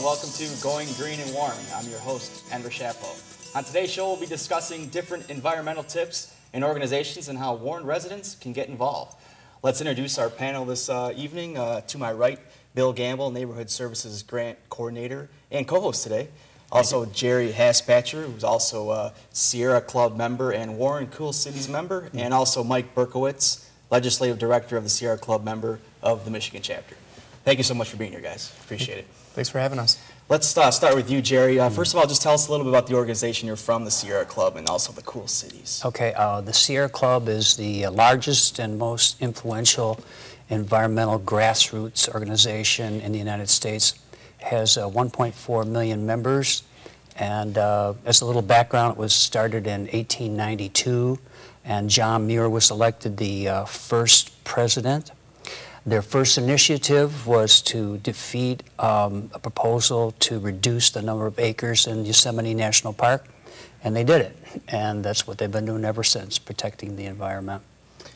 welcome to Going Green and Warm. I'm your host, Enver Chapo. On today's show, we'll be discussing different environmental tips and organizations and how Warren residents can get involved. Let's introduce our panel this evening. To my right, Bill Gamble, Neighborhood Services Grant Coordinator and co-host today. Also, Jerry Haspatcher, who's also a Sierra Club member and Warren Cool Cities member, and also Mike Berkowitz, Legislative Director of the Sierra Club, member of the Michigan chapter. Thank you so much for being here, guys. Appreciate it. Thanks for having us. Let's start with you, Jerry. First of all, just tell us a little bit about the organization you're from, the Sierra Club, and also the Cool Cities. Okay, the Sierra Club is the largest and most influential environmental grassroots organization in the United States. It has 1.4 million members, and as a little background, it was started in 1892, and John Muir was elected the first president. Their first initiative was to defeat a proposal to reduce the number of acres in Yosemite National Park, and they did it. And that's what they've been doing ever since, protecting the environment.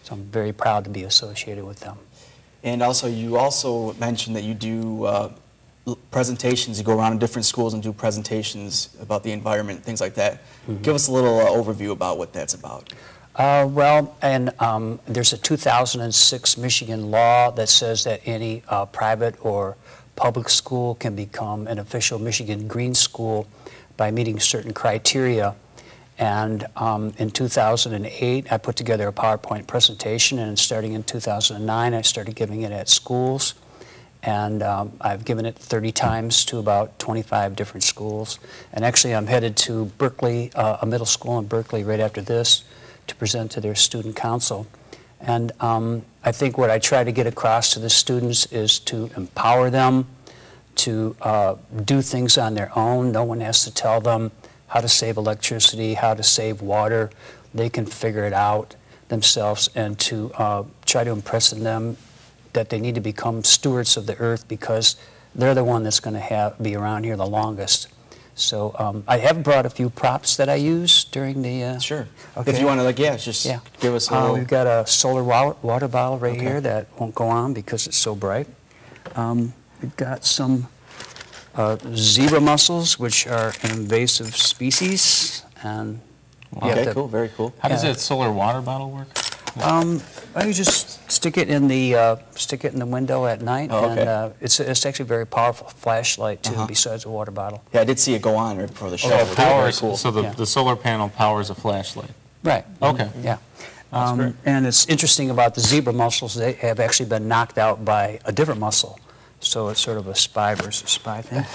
So I'm very proud to be associated with them. And also, you also mentioned that you do presentations. You go around in different schools and do presentations about the environment, things like that. Mm-hmm. Give us a little overview about what that's about. There's a 2006 Michigan law that says that any private or public school can become an official Michigan green school by meeting certain criteria. And in 2008, I put together a PowerPoint presentation, and starting in 2009, I started giving it at schools. And I've given it 30 times to about 25 different schools. And actually, I'm headed to Berkeley, a middle school in Berkeley right after this, to present to their student council. And I think what I try to get across to the students is to empower them to do things on their own. No one has to tell them how to save electricity, how to save water. They can figure it out themselves, and to try to impress on them that they need to become stewards of the earth because they're the one that's going to be around here the longest. So I have brought a few props that I use during the... Sure. Okay. If you want to, give us a little... We've got a solar water bottle right here that won't go on because it's so bright. We've got some zebra mussels, which are an invasive species. And okay, cool, very cool. How does that solar water bottle work? You just stick it in the window at night, and it's actually a very powerful flashlight too, besides a water bottle. Yeah, I did see it go on right before the show. Oh, very cool. So the solar panel powers a flashlight. Right. Okay. Yeah. That's great. And it's interesting about the zebra mussels; they have actually been knocked out by a different mussel. So it's sort of a spy versus spy thing.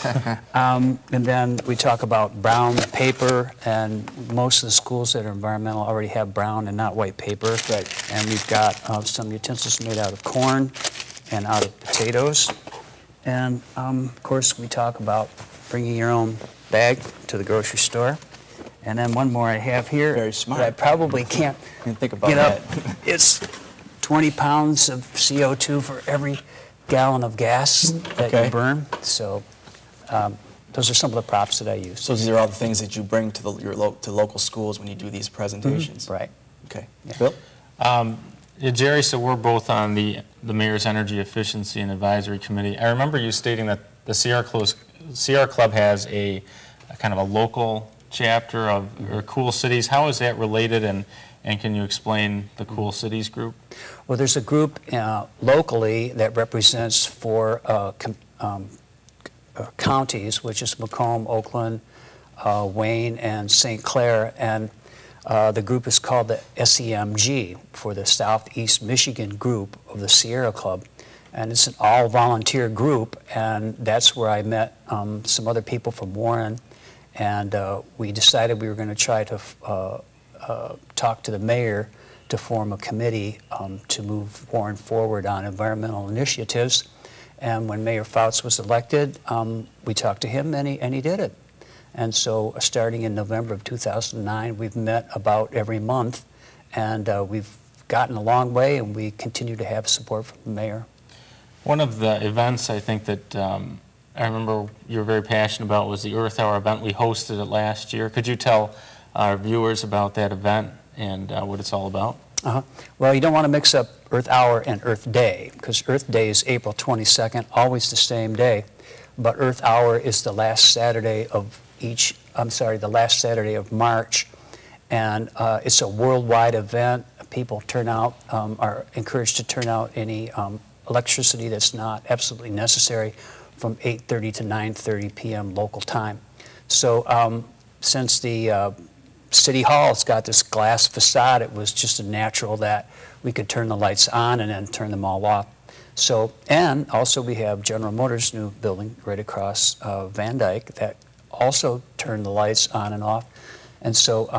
And then we talk about brown paper, and most of the schools that are environmental already have brown and not white paper. Right. And we've got some utensils made out of corn and out of potatoes. And of course, we talk about bringing your own bag to the grocery store. And then one more I have here. Very smart. That I probably can't think about get up. that. It's 20 pounds of CO2 for every gallon of gas that you burn. So those are some of the props that I use. So these are all the things that you bring to to local schools when you do these presentations. Right. Okay. Yeah. Bill? Yeah, Jerry, so we're both on the Mayor's Energy Efficiency and Advisory Committee. I remember you stating that the Sierra Club has a kind of a local chapter of or Cool Cities. How is that related, and can you explain the Cool Cities group? Well, there's a group locally that represents four counties, which is Macomb, Oakland, Wayne, and St. Clair, and the group is called the SEMG, for the Southeast Michigan group of the Sierra Club. And it's an all-volunteer group, and that's where I met some other people from Warren, and we decided we were going to try to talk to the mayor to form a committee to move Warren forward on environmental initiatives. And when Mayor Fouts was elected, we talked to him, and he did it. And so starting in November of 2009, we've met about every month, and we've gotten a long way, and we continue to have support from the mayor. One of the events I think that I remember you were very passionate about was the Earth Hour event. We hosted it last year. Could you tell our viewers about that event and what it's all about? Well, you don't want to mix up Earth Hour and Earth Day, because Earth Day is April 22nd, always the same day. but Earth Hour is the last Saturday of the last Saturday of March, and it's a worldwide event. People turn out, are encouraged to turn out any electricity that's not absolutely necessary from 8:30 to 9:30 p.m. local time. So since the City Hall's got this glass facade, it was just natural that we could turn the lights on and then turn them all off. So, and also we have General Motors' new building right across Van Dyke that also turned the lights on and off. And so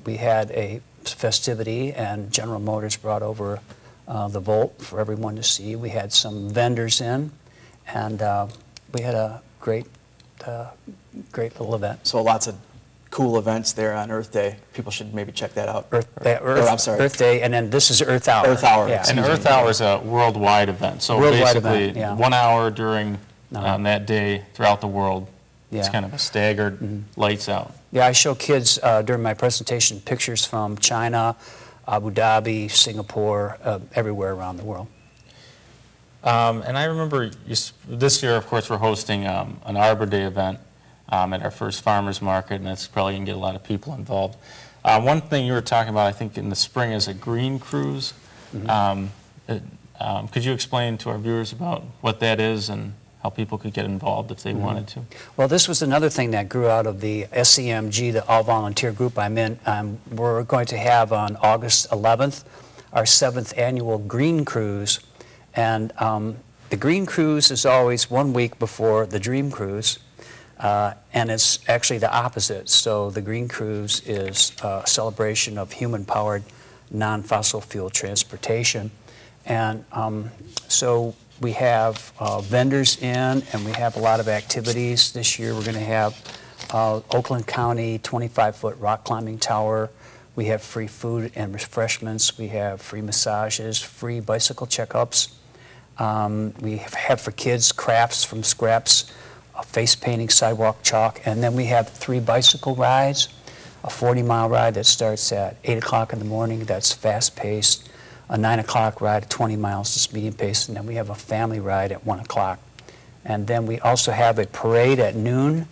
we had a festivity, and General Motors brought over the Volt for everyone to see. We had some vendors in, and we had a great little event. So lots of cool events there on Earth Day. People should maybe check that out. Earth Day, and then this is Earth Hour. Earth Hour. Yeah. And Earth Hour is a worldwide event. So Worldwide basically, event, yeah. 1 hour during that day throughout the world. It's Yeah. kind of a staggered lights out. Yeah, I show kids during my presentation pictures from China, Abu Dhabi, Singapore, everywhere around the world. And I remember this year, of course, we're hosting an Arbor Day event at our first farmers market, and that's probably going to get a lot of people involved. One thing you were talking about, I think, in the spring is a green cruise. Could you explain to our viewers about what that is and how people could get involved if they wanted to? Well, this was another thing that grew out of the SEMG, the all-volunteer group I'm in. We're going to have on August 11th our 7th annual Green Cruise. And the Green Cruise is always 1 week before the Dream Cruise. And it's actually the opposite. So the Green Cruise is a celebration of human-powered, non-fossil fuel transportation. And so we have vendors in, and we have a lot of activities. This year we're going to have Oakland County 25-foot rock climbing tower. We have free food and refreshments. We have free massages, free bicycle checkups. We have for kids crafts from scraps, face painting, sidewalk chalk, and then we have 3 bicycle rides, a 40-mile ride that starts at 8 o'clock in the morning, that's fast-paced, a 9 o'clock ride, 20 miles, that's medium pace, and then we have a family ride at 1 o'clock. And then we also have a parade at noon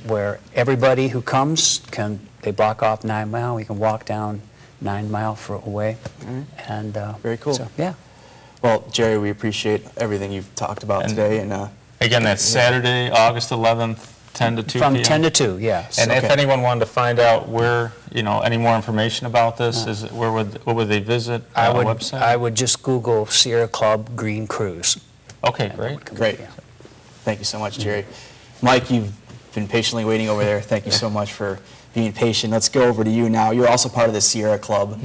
where everybody who comes they block off 9 Mile, we can walk down 9 Mile for away. And very cool. So, yeah. Well, Jerry, we appreciate everything you've talked about today. And again, that's Saturday, August 11th, 10 to 2 From p.m. 10 to 2, yeah. And if anyone wanted to find out where, any more information about this, what would they visit? Website? I would just Google Sierra Club Green Cruise. Okay, great. Great. Yeah. Thank you so much, Jerry. Mike, you've been patiently waiting over there. Thank you so much for being patient. Let's go over to you now. You're also part of the Sierra Club.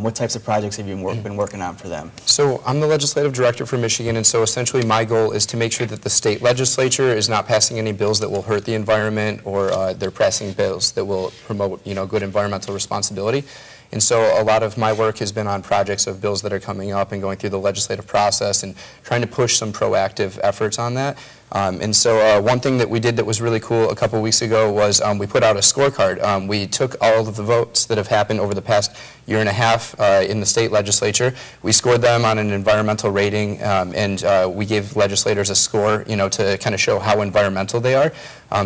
What types of projects have you been working on for them? So I'm the legislative director for Michigan, and so essentially my goal is to make sure that the state legislature is not passing any bills that will hurt the environment, or they're passing bills that will promote, good environmental responsibility. And so a lot of my work has been on projects of bills that are coming up and going through the legislative process and trying to push some proactive efforts on that. And so one thing that we did that was really cool a couple weeks ago was we put out a scorecard. We took all of the votes that have happened over the past year and a half in the state legislature. We scored them on an environmental rating, and we gave legislators a score, to kind of show how environmental they are.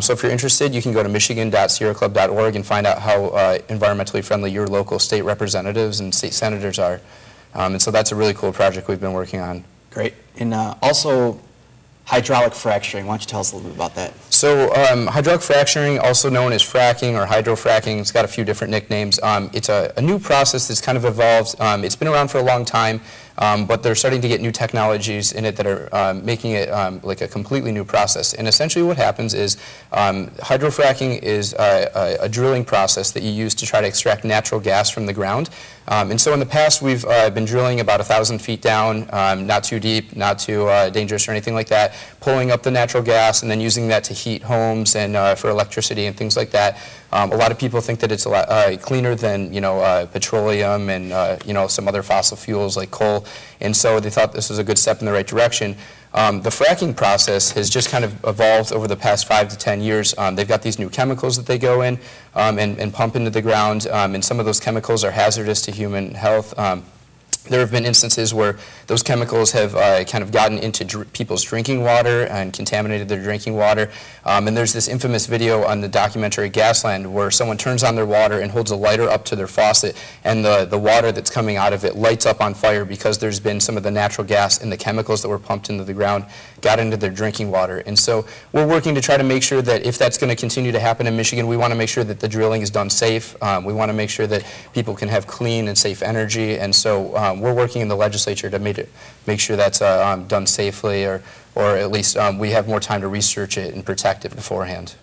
So if you're interested, you can go to michigan.sierraclub.org and find out how environmentally friendly your local state representatives and state senators are. And so that's a really cool project we've been working on. Great. And also, hydraulic fracturing. Why don't you tell us a little bit about that? So hydraulic fracturing, also known as fracking or hydro-fracking, it's got a few different nicknames. It's a new process that's kind of evolved. It's been around for a long time, but they're starting to get new technologies in it that are making it like a completely new process. And essentially what happens is hydro-fracking is a drilling process that you use to try to extract natural gas from the ground. And so in the past we've been drilling about 1,000 feet down, not too deep, not too dangerous or anything like that, pulling up the natural gas and then using that to heat homes and for electricity and things like that. A lot of people think that it's a lot cleaner than petroleum and some other fossil fuels like coal, and so they thought this was a good step in the right direction. The fracking process has just kind of evolved over the past 5 to 10 years. They've got these new chemicals that they go in and pump into the ground, and some of those chemicals are hazardous to human health. there have been instances where those chemicals have kind of gotten into people's drinking water and contaminated their drinking water. And there's this infamous video on the documentary Gasland where someone turns on their water and holds a lighter up to their faucet, and the water that's coming out of it lights up on fire because there's been some of the natural gas and the chemicals that were pumped into the ground got into their drinking water. And so we're working to try to make sure that if that's going to continue to happen in Michigan, we want to make sure that the drilling is done safe. We want to make sure that people can have clean and safe energy. And so we're working in the legislature to make sure that's done safely, or at least we have more time to research it and protect it beforehand.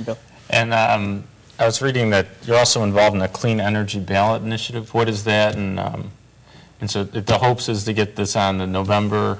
Bill? And I was reading that you're also involved in a clean energy ballot initiative. What is that? And so the hopes is to get this on the November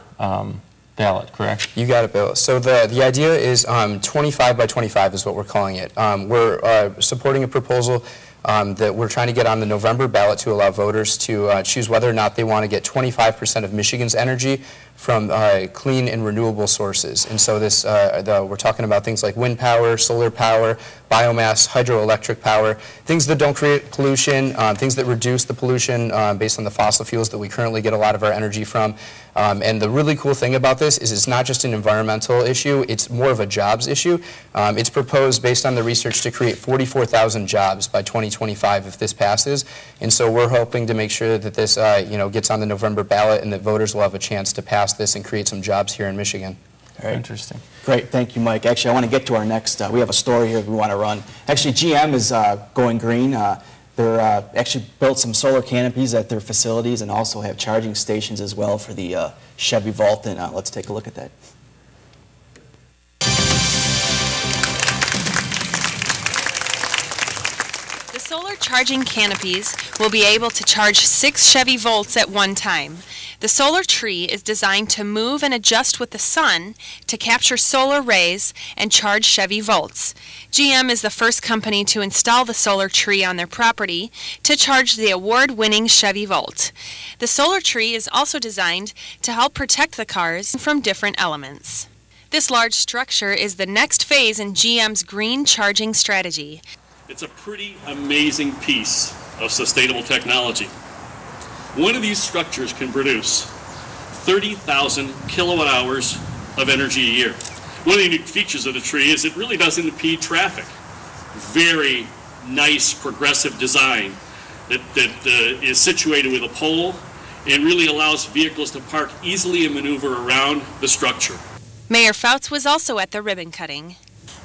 ballot, correct? You got it, Bill. So the idea is 25 by 25 is what we're calling it. We're supporting a proposal that we're trying to get on the November ballot to allow voters to choose whether or not they want to get 25% of Michigan's energy from clean and renewable sources. And so this, we're talking about things like wind power, solar power, biomass, hydroelectric power, things that don't create pollution, things that reduce the pollution based on the fossil fuels that we currently get a lot of our energy from. And the really cool thing about this is it's not just an environmental issue, it's more of a jobs issue. It's proposed based on the research to create 44,000 jobs by 2025 if this passes. And so we're hoping to make sure that this gets on the November ballot and that voters will have a chance to pass this and create some jobs here in Michigan. All right. Interesting. Great, thank you, Mike. Actually, I want to get to our next, we have a story here we want to run. Actually, GM is going green. They're actually built some solar canopies at their facilities and also have charging stations as well for the Chevy Volt, and let's take a look at that. The solar charging canopies will be able to charge 6 Chevy Volts at one time. The solar tree is designed to move and adjust with the sun to capture solar rays and charge Chevy Volts. GM is the first company to install the solar tree on their property to charge the award-winning Chevy Volt. The solar tree is also designed to help protect the cars from different elements. This large structure is the next phase in GM's green charging strategy. It's a pretty amazing piece of sustainable technology. One of these structures can produce 30,000 kilowatt hours of energy a year. One of the unique features of the tree is it really doesn't impede traffic. Very nice progressive design that is situated with a pole and really allows vehicles to park easily and maneuver around the structure. Mayor Fouts was also at the ribbon cutting.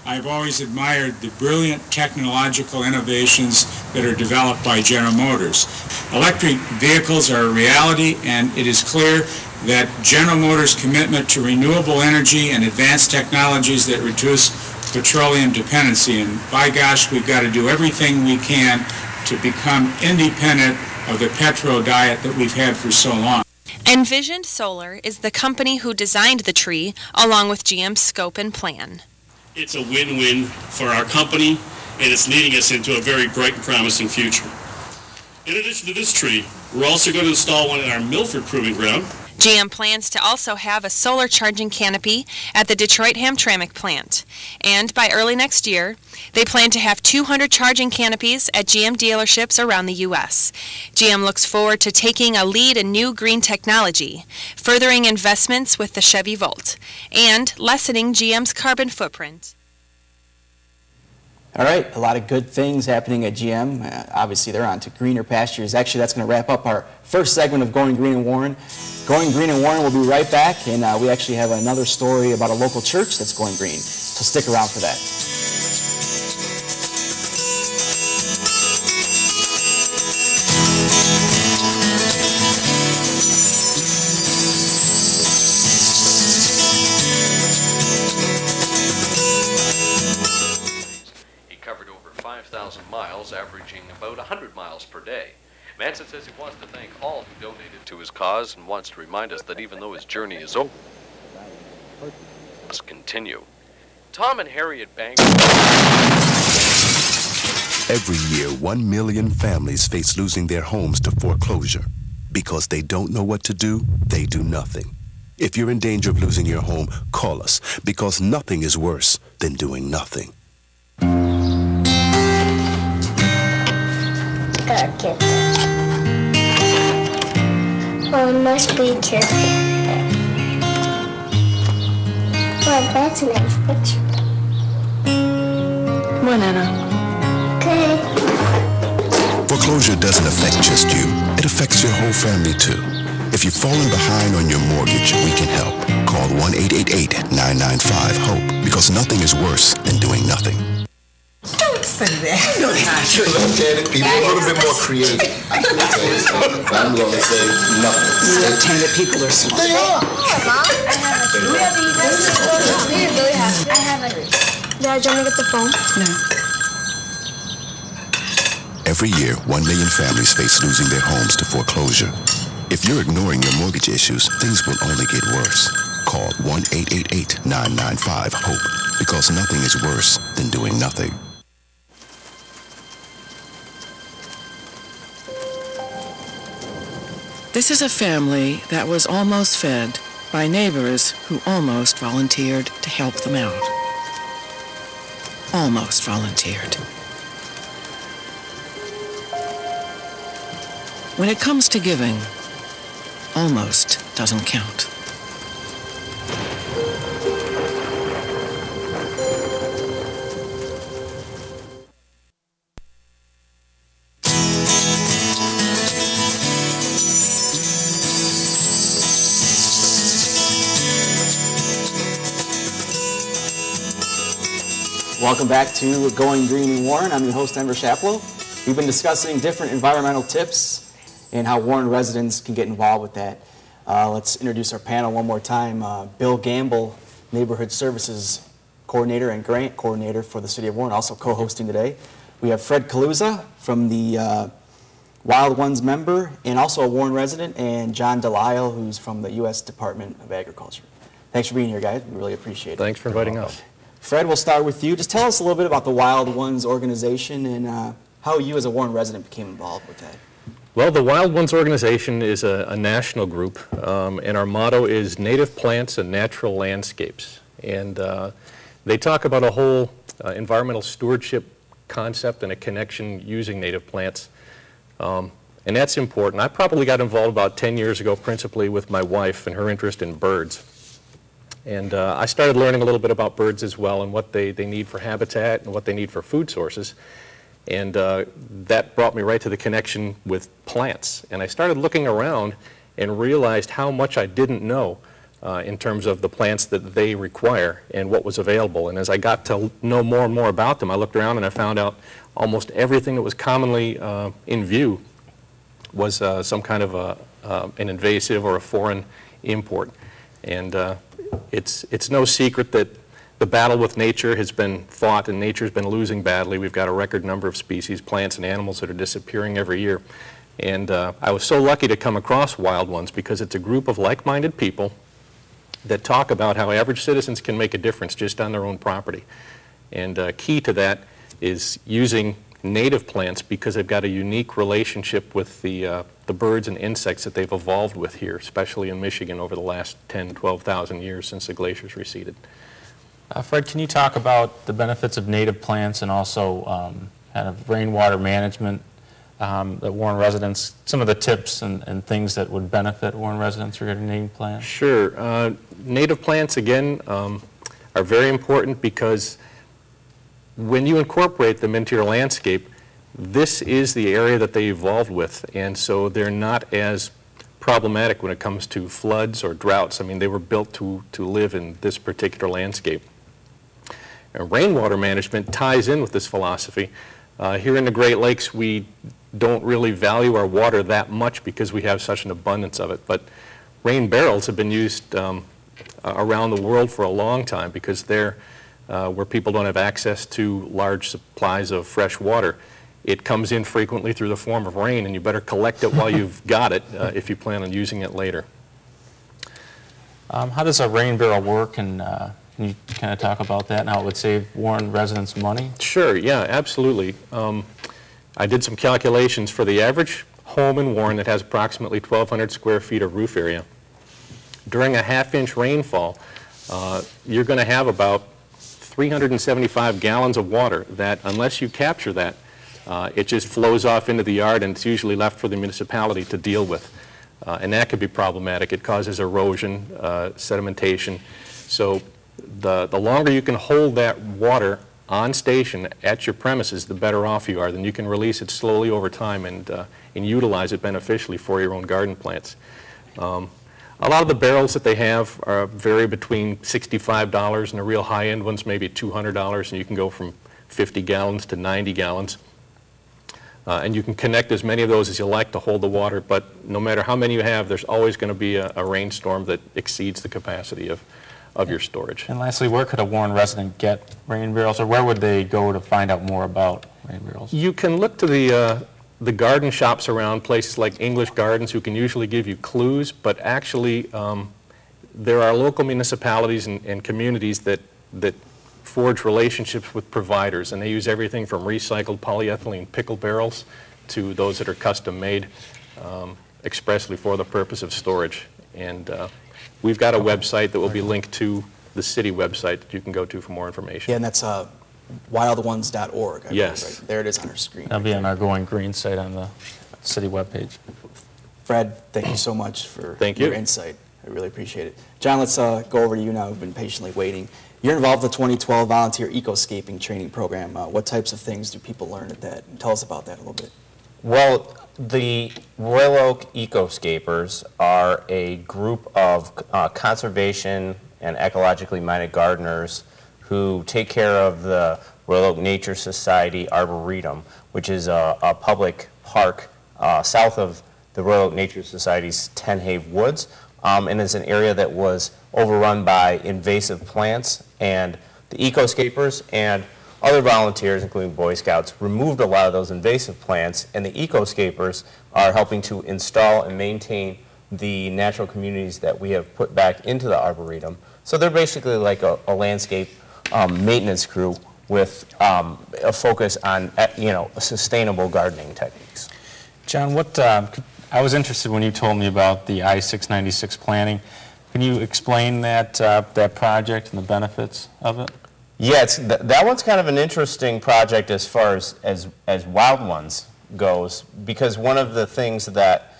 I've always admired the brilliant technological innovations that are developed by General Motors. Electric vehicles are a reality, and it is clear that General Motors' commitment to renewable energy and advanced technologies that reduce petroleum dependency, and by gosh, we've got to do everything we can to become independent of the petro diet that we've had for so long. Envisioned Solar is the company who designed the tree along with GM's scope and plan. It's a win-win for our company, and it's leading us into a very bright and promising future. In addition to this tree, we're also going to install one at our Milford Proving Ground. GM plans to also have a solar charging canopy at the Detroit-Hamtramck plant. And by early next year, they plan to have 200 charging canopies at GM dealerships around the U.S. GM looks forward to taking a lead in new green technology, furthering investments with the Chevy Volt, and lessening GM's carbon footprint. All right, a lot of good things happening at GM. Obviously, they're on to greener pastures. Actually, that's going to wrap up our first segment of Going Green and Warren. Going Green and Warren will be right back, and we actually have another story about a local church that's going green. So stick around for that. He covered over 5,000 miles, averaging about 100 miles per day. Manson says he wants to thank all who donated to his cause and wants to remind us that even though his journey is over, it must continue. Tom and Harriet Banks. Every year, 1 million families face losing their homes to foreclosure. Because they don't know what to do, they do nothing. If you're in danger of losing your home, call us, because nothing is worse than doing nothing. Oh, I must be careful. Well, that's a nice picture. Come on, Anna. Okay. Foreclosure doesn't affect just you. It affects your whole family, too. If you've fallen behind on your mortgage, we can help. Call 1-888-995-HOPE, because nothing is worse than doing nothing. Don't say that. No, that's not true. Look at it, be a little bit more creative. I can tell you something, but I'm going to say nothing. Left-handed people are smart. They are. Mom, I have a drink. We really have. I have a drink. Dad, do you want to get the phone? No. Every year, 1 million families face losing their homes to foreclosure. If you're ignoring your mortgage issues, things will only get worse. Call 1-888-995-HOPE, because nothing is worse than doing nothing. This is a family that was almost fed by neighbors who almost volunteered to help them out. Almost volunteered. When it comes to giving, almost doesn't count. Welcome back to Going Green in Warren. I'm your host, Enver Shaplow. We've been discussing different environmental tips and how Warren residents can get involved with that. Let's introduce our panel one more time. Bill Gamble, Neighborhood Services Coordinator and Grant Coordinator for the City of Warren, also co-hosting today. We have Fred Kaluza from the Wild Ones member and also a Warren resident, and John Delisle, who's from the U.S. Department of Agriculture. Thanks for being here, guys. We really appreciate it. Thanks for inviting us. Fred, we'll start with you. Just tell us a little bit about the Wild Ones organization and how you as a Warren resident became involved with that. Well, the Wild Ones organization is a national group, and our motto is Native Plants and Natural Landscapes. And they talk about a whole environmental stewardship concept and a connection using native plants. And that's important. I probably got involved about 10 years ago, principally with my wife and her interest in birds. And I started learning a little bit about birds as well and what they need for habitat and what they need for food sources. And that brought me right to the connection with plants. And I started looking around and realized how much I didn't know in terms of the plants that they require and what was available. And as I got to know more and more about them, I looked around and I found out almost everything that was commonly in view was some kind of an invasive or a foreign import. And it's no secret that the battle with nature has been fought and nature's been losing badly. We've got a record number of species, plants and animals that are disappearing every year. And I was so lucky to come across Wild Ones because it's a group of like-minded people that talk about how average citizens can make a difference just on their own property. And key to that is using native plants because they've got a unique relationship with the birds and insects that they've evolved with here, especially in Michigan over the last 10,000, 12,000 years since the glaciers receded. Fred, can you talk about the benefits of native plants and also kind of rainwater management that Warren residents, some of the tips and things that would benefit Warren residents regarding native plants? Sure. Native plants, again, are very important because when you incorporate them into your landscape, this is the area that they evolved with, and so they're not as problematic when it comes to floods or droughts. I mean, they were built to live in this particular landscape. And rainwater management ties in with this philosophy. Here in the Great Lakes, we don't really value our water that much because we have such an abundance of it, but rain barrels have been used around the world for a long time because they're where people don't have access to large supplies of fresh water. It comes in frequently through the form of rain, and you better collect it while you've got it if you plan on using it later. How does a rain barrel work, and can you kind of talk about that and how it would save Warren residents money? Sure, yeah, absolutely. I did some calculations for the average home in Warren that has approximately 1,200 square feet of roof area. During a half-inch rainfall, you're going to have about 375 gallons of water that, unless you capture that, it just flows off into the yard and it's usually left for the municipality to deal with. and that could be problematic. It causes erosion, sedimentation. So the longer you can hold that water on station at your premises, the better off you are. Then you can release it slowly over time and utilize it beneficially for your own garden plants. A lot of the barrels that they have vary between $65 and the real high-end ones maybe $200, and you can go from 50 gallons to 90 gallons. And you can connect as many of those as you like to hold the water, but no matter how many you have, there's always going to be a rainstorm that exceeds the capacity of your storage. And lastly, where could a Warren resident get rain barrels, or where would they go to find out more about rain barrels? You can look to the garden shops around, places like English Gardens, who can usually give you clues, but actually there are local municipalities and communities that forge relationships with providers, and they use everything from recycled polyethylene pickle barrels to those that are custom made expressly for the purpose of storage. And we've got a website that will be linked to the city website that you can go to for more information. Yeah, and that's wildones.org. Yes. Right? There it is on our screen. That'll be on our Going Green site on the city webpage. Fred, thank you so much for Thank your you. insight. I really appreciate it. John, let's go over to you now. We've been patiently waiting. You're involved in the 2012 Volunteer Ecoscaping Training Program. What types of things do people learn at that? Tell us about that a little bit. Well, the Royal Oak Ecoscapers are a group of conservation and ecologically minded gardeners who take care of the Royal Oak Nature Society Arboretum, which is a public park south of the Royal Oak Nature Society's Ten Have Woods, and is an area that was overrun by invasive plants, and the Ecoscapers and other volunteers, including Boy Scouts, removed a lot of those invasive plants, and the Ecoscapers are helping to install and maintain the natural communities that we have put back into the Arboretum. So they're basically like a landscape maintenance crew with a focus on sustainable gardening techniques. John, I was interested when you told me about the I-696 planning. Can you explain that project and the benefits of it? Yeah, that one's kind of an interesting project as far as Wild Ones goes, because one of the things that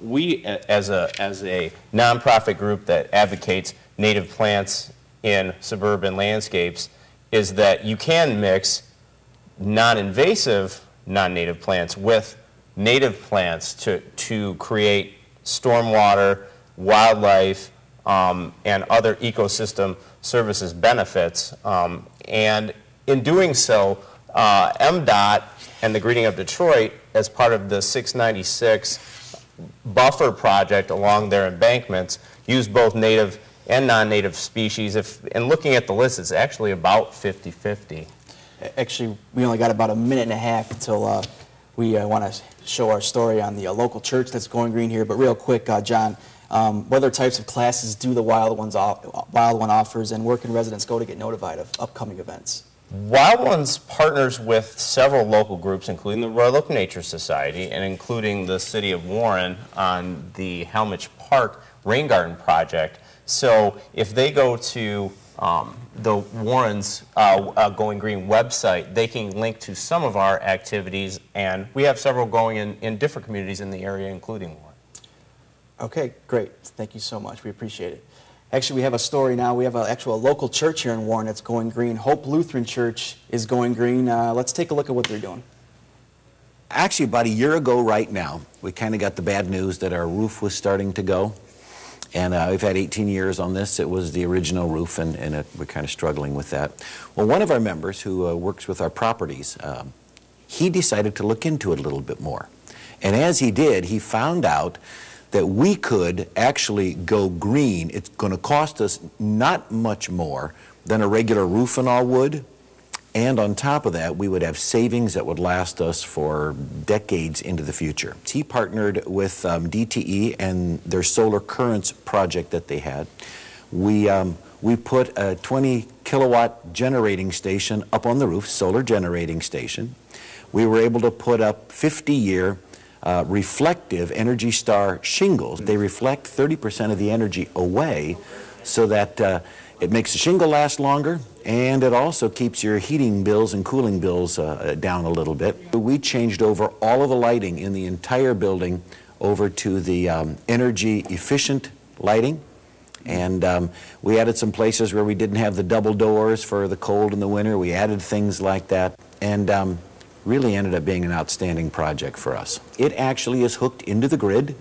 we, as a nonprofit group that advocates native plants in suburban landscapes, is that you can mix non-invasive non-native plants with native plants to create stormwater, wildlife, and other ecosystem services benefits. And in doing so, MDOT and the Greening of Detroit, as part of the 696 buffer project along their embankments, used both native and non-native species. And looking at the list, it's actually about 50-50. Actually, we only got about a minute and a half until we want to show our story on the local church that's going green here. But real quick, John, what other types of classes do the Wild One offers, and where can residents go to get notified of upcoming events? Wild Ones partners with several local groups, including the Royal Oak Nature Society and including the City of Warren on the Helmich Park Rain Garden Project. So if they go to the Warren's Going Green website, they can link to some of our activities, and we have several going in different communities in the area, including Warren. Okay, great. Thank you so much. We appreciate it. Actually, we have a story now. We have an actual local church here in Warren that's going green. Hope Lutheran Church is going green. Let's take a look at what they're doing. Actually, about a year ago right now, we kind of got the bad news that our roof was starting to go. And we've had 18 years on this. It was the original roof, and we're kind of struggling with that. Well, one of our members who works with our properties, he decided to look into it a little bit more. And as he did, he found out that we could actually go green. It's going to cost us not much more than a regular roof and all would. And on top of that, we would have savings that would last us for decades into the future. He partnered with DTE and their solar currents project that they had. We put a 20 kilowatt generating station up on the roof, solar generating station. We were able to put up 50-year reflective Energy Star shingles. They reflect 30% of the energy away so that it makes the shingle last longer, and it also keeps your heating bills and cooling bills down a little bit. We changed over all of the lighting in the entire building over to the energy efficient lighting. And we added some places where we didn't have the double doors for the cold in the winter. We added things like that, and really ended up being an outstanding project for us. It actually is hooked into the grid.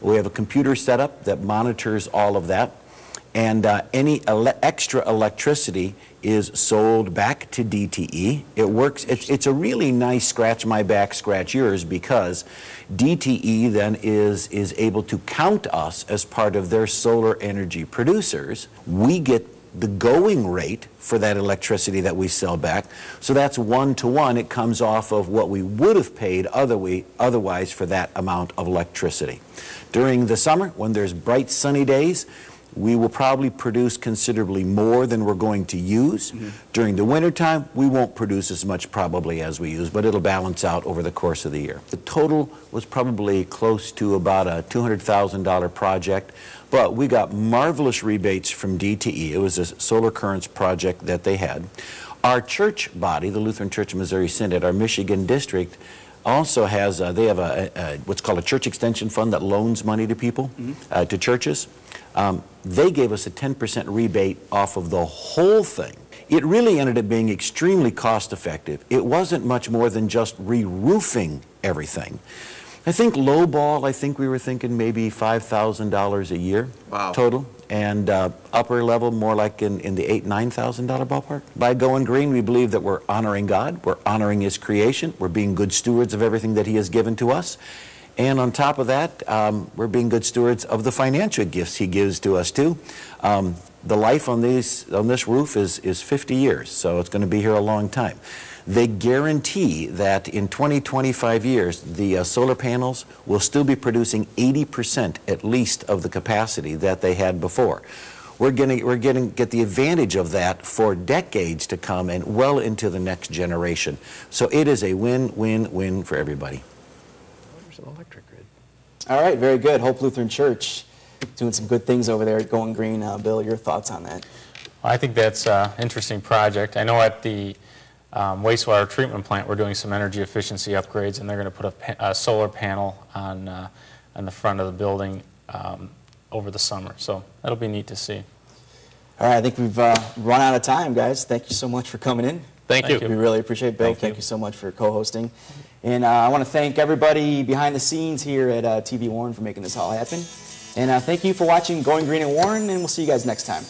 We have a computer setup that monitors all of that, and any extra electricity is sold back to DTE. It works, it's a really nice scratch my back, scratch yours, because DTE then is able to count us as part of their solar energy producers. We get the going rate for that electricity that we sell back, so that's 1-to-1. It comes off of what we would have paid otherwise for that amount of electricity. During the summer, when there's bright sunny days, we will probably produce considerably more than we're going to use. During the wintertime, we won't produce as much probably as we use, but it'll balance out over the course of the year. The total was probably close to about a $200,000 project, but we got marvelous rebates from DTE. It was a solar currents project that they had. Our church body, the Lutheran Church of Missouri Synod, our Michigan district, also has, they have what's called a church extension fund that loans money to people, to churches. They gave us a 10% rebate off of the whole thing. It really ended up being extremely cost effective. It wasn't much more than just re-roofing everything. I think lowball, I think we were thinking maybe $5,000 a year total, and upper level more like in the $8,000 to $9,000 ballpark. By going green, we believe that we're honoring God, we're honoring His creation, we're being good stewards of everything that He has given to us. And on top of that, we're being good stewards of the financial gifts He gives to us too. The life on this roof is 50 years, so it's going to be here a long time. They guarantee that in 20-25 years, the solar panels will still be producing 80% at least of the capacity that they had before. We're going to get the advantage of that for decades to come and well into the next generation. So it is a win-win-win for everybody. There's an electric grid. All right, very good. Hope Lutheran Church doing some good things over there at Going Green. Bill, your thoughts on that? Well, I think that's an interesting project. I know at the wastewater treatment plant we're doing some energy efficiency upgrades, and they're going to put a solar panel on the front of the building over the summer. So that'll be neat to see. All right, I think we've run out of time, guys. Thank you so much for coming in. Thank you. We really appreciate it. Bill, thank you so much for co-hosting. And I want to thank everybody behind the scenes here at TV Warren for making this all happen. And thank you for watching Going Green in Warren, and we'll see you guys next time.